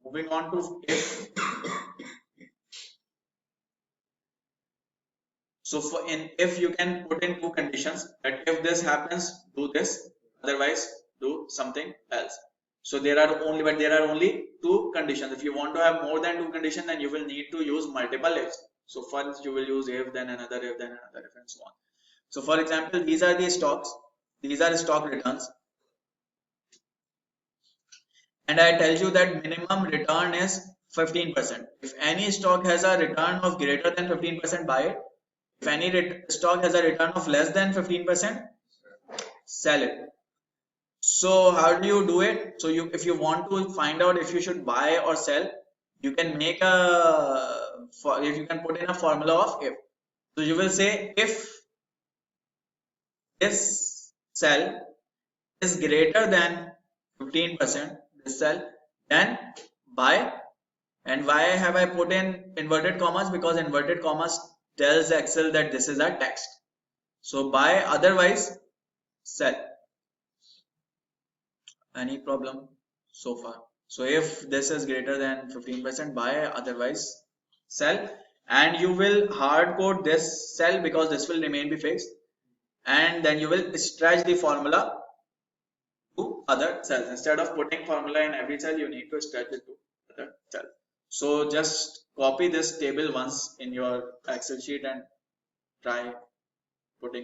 Moving on to if. So for if you can put in two conditions, that if this happens, do this, otherwise do something else. So there are only two conditions. If you want to have more than two conditions, then you will need to use multiple ifs. So first you will use if, then another if, then another if, and so on. So for example, these are the stocks. These are stock returns. And I tell you that minimum return is 15%. If any stock has a return of greater than 15%, buy it. If any stock has a return of less than 15%, sell it. So how do you do it? So if you want to find out if you should buy or sell, you can make if you can put in a formula of if. So you will say if this cell is greater than 15%, this cell, then buy. And why have I put in inverted commas? Because inverted commas tells Excel that this is a text. So buy, otherwise sell. Any problem so far? So if this is greater than 15%, buy, otherwise sell. And you will hard code this cell because this will remain be fixed. And then you will stretch the formula to other cells. Instead of putting formula in every cell, you need to stretch it to other cells. So just copy this table once in your Excel sheet and try putting in